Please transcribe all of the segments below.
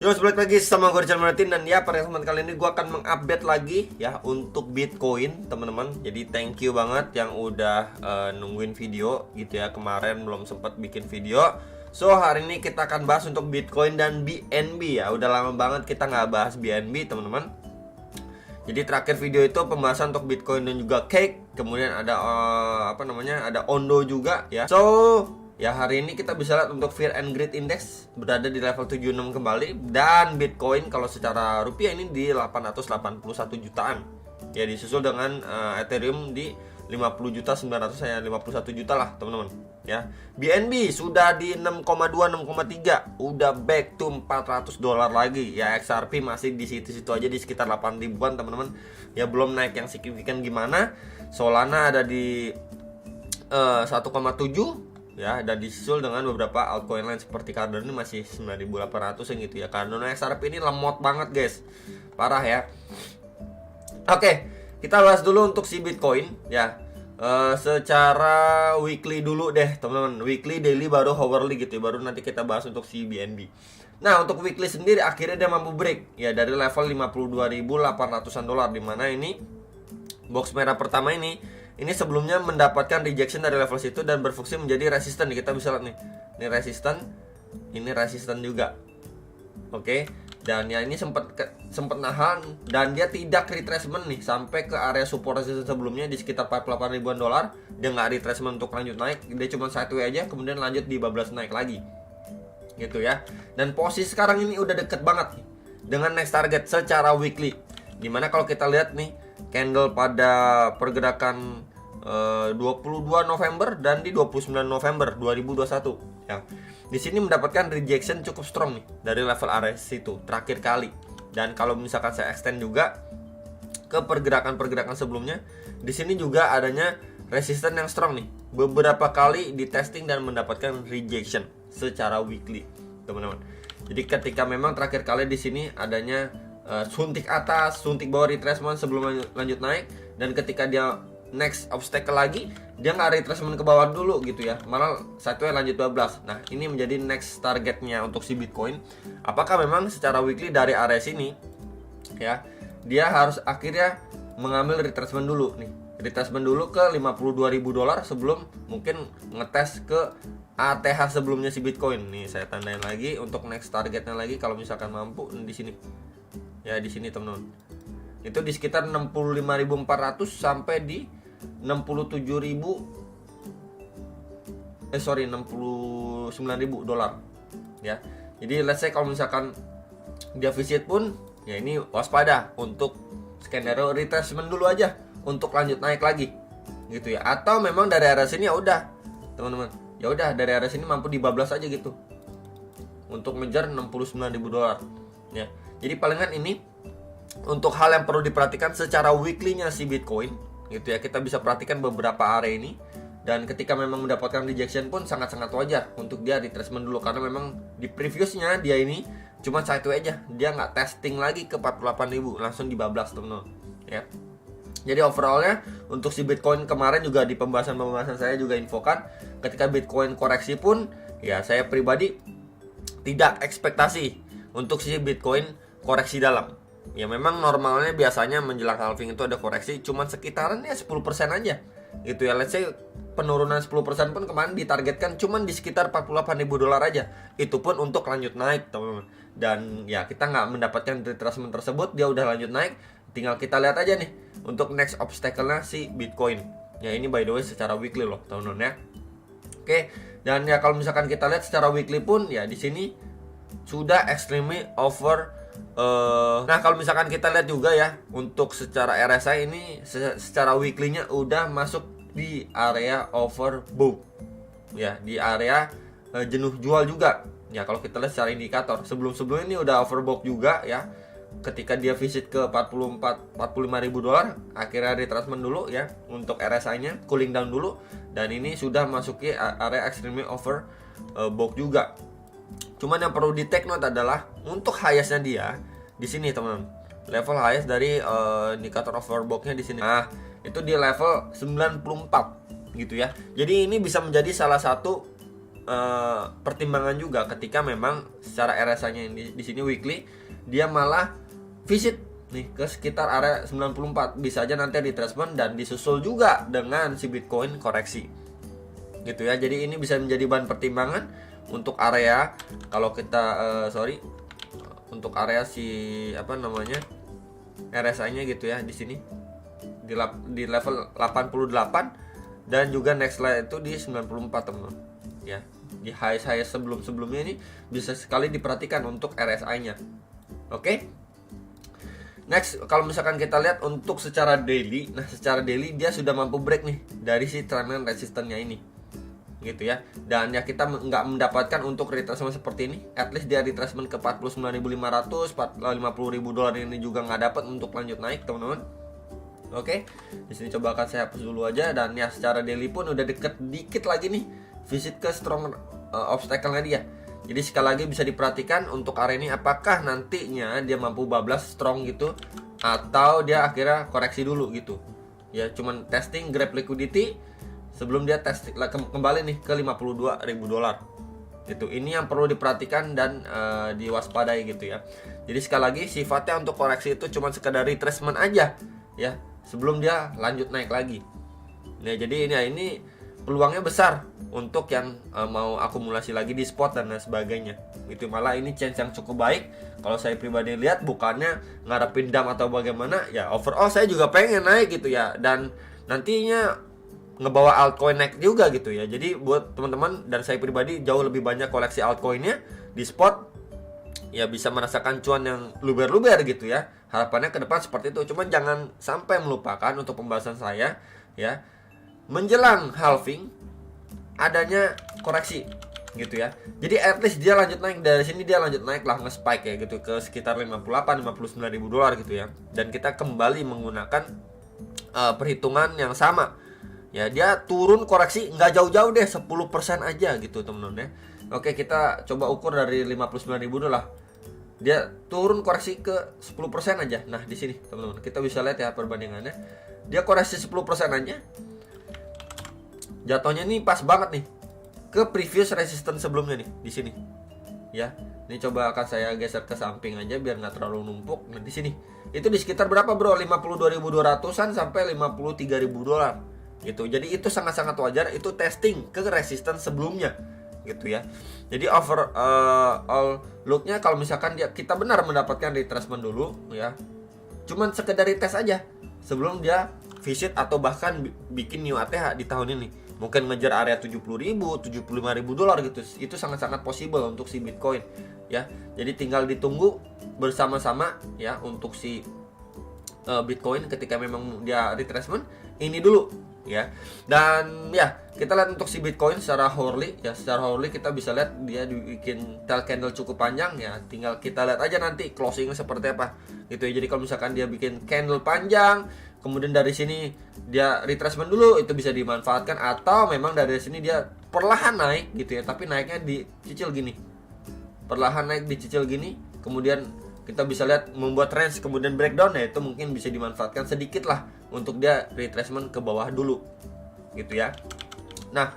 Yo, balik lagi sama gue Richard Martin. Dan ya, pada kesempatan kali ini gue akan mengupdate lagi ya untuk Bitcoin, teman-teman. Jadi thank you banget yang udah nungguin video gitu ya. Kemarin belum sempat bikin video. So hari ini kita akan bahas untuk Bitcoin dan BNB ya. Udah lama banget kita nggak bahas BNB, teman-teman. Jadi terakhir video itu pembahasan untuk Bitcoin dan juga Cake. Kemudian ada ada Ondo juga ya. So ya, hari ini kita bisa lihat untuk Fear and Greed Index berada di level 76 kembali. Dan Bitcoin kalau secara rupiah ini di 881 jutaan. Ya, disusul dengan Ethereum di 50 juta 900 ya 51 juta lah, teman-teman. Ya, BNB sudah di 6,2 6,3, udah back to 400 dolar lagi. Ya, XRP masih di situ-situ aja di sekitar 8 ribuan, teman-teman. Ya, belum naik yang signifikan gimana. Solana ada di 1,7 ya, dan disusul dengan beberapa altcoin lain seperti Cardano ini masih 9.800 gitu ya. Cardano XRP ini lemot banget, guys. Parah ya. Oke, kita bahas dulu untuk si Bitcoin ya. Secara weekly dulu deh, teman-teman. Weekly, daily, baru hourly gitu ya. Baru nanti kita bahas untuk si BNB. Nah, untuk weekly sendiri akhirnya dia mampu break ya dari level 52.800-an dolar, di mana ini box merah pertama ini sebelumnya mendapatkan rejection dari level situ dan berfungsi menjadi resisten. Kita bisa lihat nih. Ini resisten juga. Oke. Dan ya ini sempat nahan dan dia tidak retracement nih sampai ke area support resistance sebelumnya di sekitar 48 ribuan dolar. Dia nggak retracement untuk lanjut naik, dia cuma sideway aja kemudian lanjut di bablas naik lagi. Gitu ya. Dan posisi sekarang ini udah deket banget nih dengan next target secara weekly. Dimana kalau kita lihat nih candle pada pergerakan 22 November dan di 29 November 2021 ya. Di sini mendapatkan rejection cukup strong nih dari level area situ terakhir kali. Dan kalau misalkan saya extend juga ke pergerakan-pergerakan sebelumnya, di sini juga adanya resistance yang strong nih. Beberapa kali di testing dan mendapatkan rejection secara weekly, teman-teman. Jadi ketika memang terakhir kali di sini adanya suntik atas, suntik bawah retracement sebelum lanjut naik, dan ketika dia next obstacle lagi, dia nggak retracement ke bawah dulu gitu ya, malah sideway lanjut 12. Nah, ini menjadi next targetnya untuk si Bitcoin. Apakah memang secara weekly dari area sini ya, dia harus akhirnya mengambil retracement dulu nih, retracement dulu ke 52.000 dolar sebelum mungkin ngetes ke ATH sebelumnya si Bitcoin. Nih saya tandain lagi untuk next targetnya lagi kalau misalkan mampu di sini. Ya, di sini teman-teman. Itu di sekitar 65.400 sampai di 69.000 dolar ya. Jadi let's say kalau misalkan dia visit pun ya, ini waspada untuk skenario retracement dulu aja untuk lanjut naik lagi gitu ya. Atau memang dari area sini ya udah, teman-teman. Ya udah dari area sini mampu dibablas aja gitu untuk ngejar 69.000 dolar ya. Jadi palingan ini untuk hal yang perlu diperhatikan secara weekly-nya si Bitcoin gitu ya. Kita bisa perhatikan beberapa area ini, dan ketika memang mendapatkan rejection pun sangat-sangat wajar untuk dia retracement dulu, karena memang di previousnya dia ini cuma sideway aja, dia nggak testing lagi ke 48.000, langsung dibablas, teman-teman ya. Jadi overallnya untuk si Bitcoin kemarin juga di pembahasan saya juga infokan, ketika Bitcoin koreksi pun ya saya pribadi tidak ekspektasi untuk si Bitcoin koreksi dalam. Ya memang normalnya biasanya menjelang halving itu ada koreksi cuman sekitaran ya 10% aja gitu ya. Let's say penurunan 10% pun kemarin ditargetkan cuman di sekitar 48.000 dolar aja. Itu pun untuk lanjut naik, teman-teman. Dan ya kita nggak mendapatkan retracement tersebut, dia udah lanjut naik. Tinggal kita lihat aja nih untuk next obstacle-nya si Bitcoin. Ya ini by the way secara weekly loh, teman-teman ya. Oke, dan ya kalau misalkan kita lihat secara weekly pun ya di sini sudah extremely over. Nah kalau misalkan kita lihat juga ya untuk secara RSI ini secara weekly-nya udah masuk di area overbought ya, di area jenuh jual juga ya. Kalau kita lihat secara indikator sebelum ini udah overbought juga ya. Ketika dia visit ke 45.000 dolar akhirnya retracement dulu ya untuk RSI-nya, cooling down dulu, dan ini sudah masuki area extremely overbought juga. Cuman yang perlu di take note adalah untuk highest-nya dia di sini, teman-teman. Level highest dari indikator overbought-nya di sini. Nah, itu di level 94 gitu ya. Jadi ini bisa menjadi salah satu pertimbangan juga ketika memang secara RSI-nya di sini weekly dia malah visit nih ke sekitar area 94, bisa aja nanti retracement dan disusul juga dengan si Bitcoin koreksi gitu ya. Jadi ini bisa menjadi bahan pertimbangan untuk area kalau kita untuk area si RSI-nya gitu ya di sini di level 88 dan juga next line itu di 94 teman-teman ya. Di high sebelumnya ini bisa sekali diperhatikan untuk RSI-nya. Oke. Next, kalau misalkan kita lihat untuk secara daily, nah secara daily dia sudah mampu break nih dari si trendline resistennya ini, gitu ya. Dan ya kita nggak mendapatkan untuk retracement seperti ini, at least dia retracement ke 49.500, 50.000 dolar ini juga nggak dapat untuk lanjut naik teman-teman. Oke, di sini coba akan saya hapus dulu aja dan ya secara daily pun udah deket dikit lagi nih visit ke strong obstacle-nya dia. Jadi sekali lagi bisa diperhatikan untuk area ini apakah nantinya dia mampu bablas strong gitu atau dia akhirnya koreksi dulu gitu. Ya cuman testing grab liquidity sebelum dia testing kembali nih ke 52.000 dolar. Gitu. Ini yang perlu diperhatikan dan diwaspadai gitu ya. Jadi sekali lagi sifatnya untuk koreksi itu cuma sekedar retracement aja ya sebelum dia lanjut naik lagi. Nah, jadi ini peluangnya besar untuk yang mau akumulasi lagi di spot dan lain sebagainya. Itu malah ini chance yang cukup baik. Kalau saya pribadi lihat bukannya ngarepin dump atau bagaimana, ya overall saya juga pengen naik gitu ya dan nantinya ngebawa altcoin naik juga gitu ya. Jadi buat teman-teman dan saya pribadi jauh lebih banyak koleksi altcoinnya di spot ya bisa merasakan cuan yang luber-luber gitu ya. Harapannya ke depan seperti itu. Cuman jangan sampai melupakan untuk pembahasan saya ya. Menjelang halving adanya koreksi gitu ya. Jadi at least dia lanjut naik dari sini, dia lanjut naik lah nge-spike ya gitu ke sekitar 59.000 dolar gitu ya. Dan kita kembali menggunakan perhitungan yang sama. Ya, dia turun koreksi nggak jauh-jauh deh, 10% aja gitu teman-teman ya. Oke, kita coba ukur dari 59.000 dolar. Dia turun koreksi ke 10% aja. Nah, di sini teman-teman kita bisa lihat ya perbandingannya. Dia koreksi 10% aja. Jatuhnya nih pas banget nih ke previous resistance sebelumnya nih di sini. Ya. Ini coba akan saya geser ke samping aja biar nggak terlalu numpuk. Nah, di sini. Itu di sekitar berapa, Bro? 52.200-an sampai 53.000 dolar. Gitu. Jadi itu sangat-sangat wajar, itu testing ke resistance sebelumnya. Gitu ya. Jadi overall looknya kalau misalkan kita benar mendapatkan retracement dulu ya. Cuman sekedar retest aja sebelum dia visit atau bahkan bikin new ATH di tahun ini. Mungkin ngejar area 70.000, 75.000 dolar gitu. Itu sangat-sangat possible untuk si Bitcoin ya. Jadi tinggal ditunggu bersama-sama ya untuk si Bitcoin ketika memang dia retracement ini dulu ya. Dan ya kita lihat untuk si Bitcoin secara hourly ya, secara hourly kita bisa lihat dia bikin tail candle cukup panjang ya. Tinggal kita lihat aja nanti closingnya seperti apa gitu ya. Jadi kalau misalkan dia bikin candle panjang kemudian dari sini dia retracement dulu, itu bisa dimanfaatkan. Atau memang dari sini dia perlahan naik gitu ya, tapi naiknya dicicil gini, perlahan naik dicicil gini, kemudian kita bisa lihat membuat range kemudian breakdown ya, itu mungkin bisa dimanfaatkan sedikit lah untuk dia retracement ke bawah dulu gitu ya. Nah,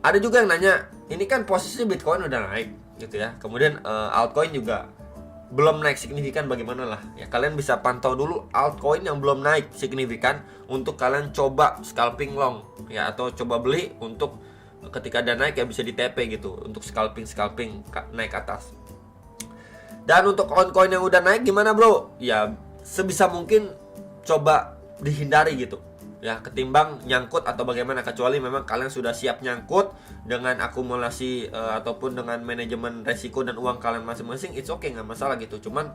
ada juga yang nanya, ini kan posisi Bitcoin udah naik gitu ya, kemudian altcoin juga belum naik signifikan, bagaimana lah ya. Kalian bisa pantau dulu altcoin yang belum naik signifikan untuk kalian coba scalping long ya, atau coba beli untuk ketika ada naik ya bisa di TP gitu untuk scalping naik atas. Dan untuk coin yang udah naik gimana, Bro? Ya sebisa mungkin coba dihindari gitu ya, ketimbang nyangkut atau bagaimana, kecuali memang kalian sudah siap nyangkut dengan akumulasi ataupun dengan manajemen resiko dan uang kalian masing-masing, it's okay, nggak masalah gitu. Cuman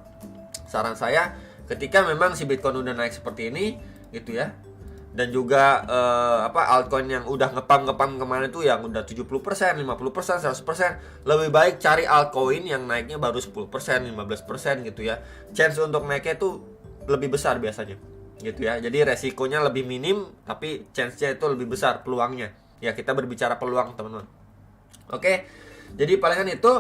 saran saya ketika memang si Bitcoin udah naik seperti ini gitu ya, dan juga altcoin yang udah ngepam kemarin itu yang udah 70%, 50%, 100%, lebih baik cari altcoin yang naiknya baru 10%, 15% gitu ya. Chance untuk naiknya itu lebih besar biasanya gitu ya. Jadi resikonya lebih minim tapi chance-nya itu lebih besar peluangnya. Ya, kita berbicara peluang, teman-teman. Oke. Jadi palingan itu.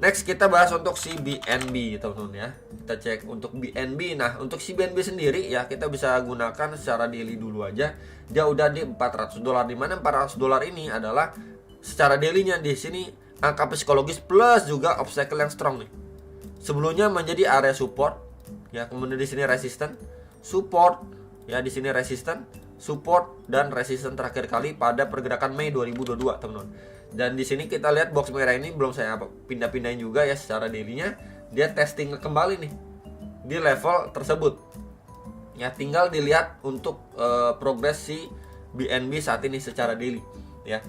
Next kita bahas untuk si BNB, teman-teman ya. Kita cek untuk BNB. Nah, untuk si BNB sendiri ya kita bisa gunakan secara daily dulu aja. Dia udah di $400, di mana $400 ini adalah secara daily-nya di sini angka psikologis plus juga obstacle yang strong nih. Sebelumnya menjadi area support, ya, kemudian di sini resisten, support, ya, di sini resisten, support dan resisten terakhir kali pada pergerakan Mei 2022, teman-teman. Dan di sini kita lihat box merah ini belum saya pindah-pindahin juga ya secara daily-nya, dia testing kembali nih di level tersebut. Ya, tinggal dilihat untuk progres si BNB saat ini secara daily, ya.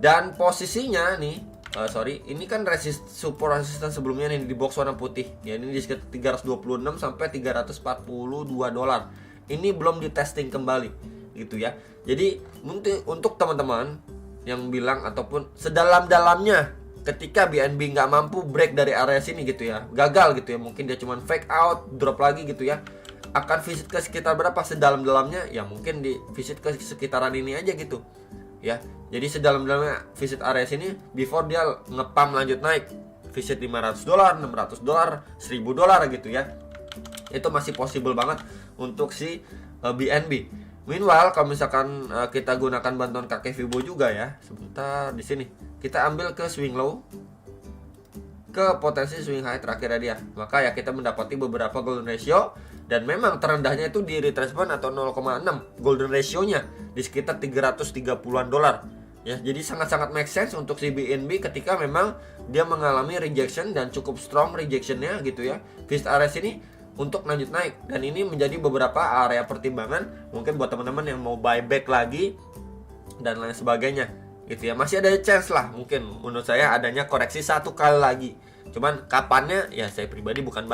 Dan posisinya nih ini kan support resistance sebelumnya nih di box warna putih. Ya, ini di sekitar 326 sampai 342 dolar. Ini belum di testing kembali gitu ya. Jadi untuk teman-teman yang bilang ataupun sedalam-dalamnya ketika BNB nggak mampu break dari area sini gitu ya, gagal gitu ya, mungkin dia cuma fake out, drop lagi gitu ya, akan visit ke sekitar berapa sedalam-dalamnya? Ya mungkin di visit ke sekitaran ini aja gitu ya. Jadi sedalam-dalamnya visit area sini before dia ngepam lanjut naik, visit 500 dolar, 600 dolar, 1000 dolar gitu ya. Itu masih possible banget untuk si BNB. Meanwhile kalau misalkan kita gunakan bantuan kakek Fibo juga ya. Sebentar, di sini kita ambil ke swing low, ke potensi swing high terakhir dia. Maka ya kita mendapati beberapa golden ratio, dan memang terendahnya itu di retracement atau 0,6 golden ratio-nya di sekitar 330-an dolar. Ya, jadi sangat-sangat make sense untuk si BNB ketika memang dia mengalami rejection dan cukup strong rejectionnya gitu ya. Visit area sini untuk lanjut naik, dan ini menjadi beberapa area pertimbangan mungkin buat teman-teman yang mau buyback lagi dan lain sebagainya gitu ya. Masih ada chance lah mungkin menurut saya adanya koreksi satu kali lagi. Cuman kapannya ya saya pribadi bukan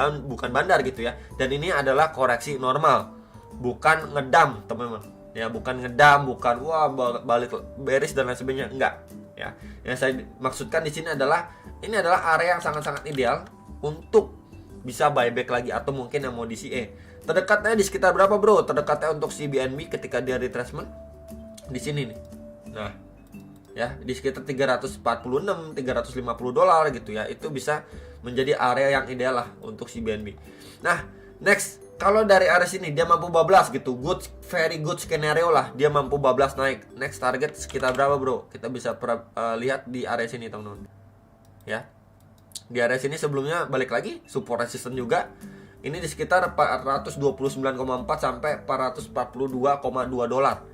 bandar gitu ya. Dan ini adalah koreksi normal, bukan ngedam teman-teman. Ya, bukan ngedam, bukan wah balik bearish dan lain sebagainya, enggak ya. Yang saya maksudkan di sini adalah ini adalah area yang sangat-sangat ideal untuk bisa buyback lagi atau mungkin yang mau di CA. Terdekatnya di sekitar berapa, bro? Terdekatnya untuk si BNB ketika dia retracement di sini nih. Nah, ya di sekitar 346, 350 dolar gitu ya. Itu bisa menjadi area yang ideal lah untuk si BNB. Nah, next, kalau dari area sini dia mampu bablas gitu, very good skenario lah, dia mampu bablas naik. Next target sekitar berapa, bro? Kita bisa lihat di area sini, teman-teman. Ya. Di area sini sebelumnya balik lagi support resistance juga. Ini di sekitar 429,4 sampai 442,2 dolar.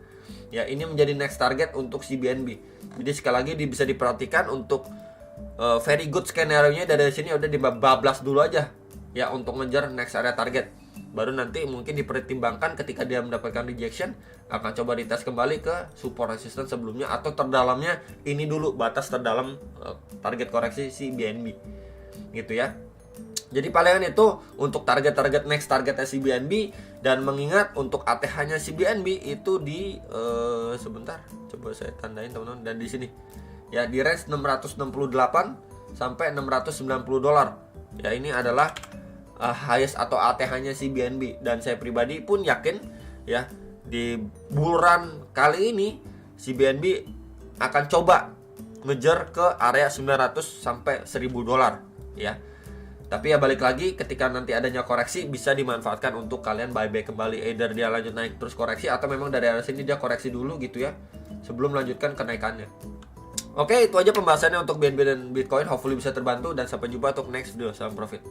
Ya, ini menjadi next target untuk si BNB. Jadi sekali lagi bisa diperhatikan untuk very good skenario-nya dari sini udah dibablas dulu aja ya untuk ngejar next area target. Baru nanti mungkin dipertimbangkan ketika dia mendapatkan rejection akan coba dites kembali ke support resistance sebelumnya atau terdalamnya ini dulu, batas terdalam target koreksi si BNB gitu ya. Jadi palingan itu untuk target-target next targetnya si BNB. Dan mengingat untuk ATH-nya si BNB itu di sebentar, coba saya tandain teman-teman, dan di sini ya di range 668 sampai 690 dolar. Ya, ini adalah highest atau ATH-nya si BNB, dan saya pribadi pun yakin ya di bull run kali ini si BNB akan coba ngejar ke area 900 sampai 1000 dolar ya. Tapi ya balik lagi ketika nanti adanya koreksi bisa dimanfaatkan untuk kalian buyback kembali, either dia lanjut naik terus koreksi atau memang dari area sini dia koreksi dulu gitu ya sebelum melanjutkan kenaikannya. Oke, itu aja pembahasannya untuk BNB dan Bitcoin. Hopefully bisa terbantu dan sampai jumpa untuk next video. Salam profit.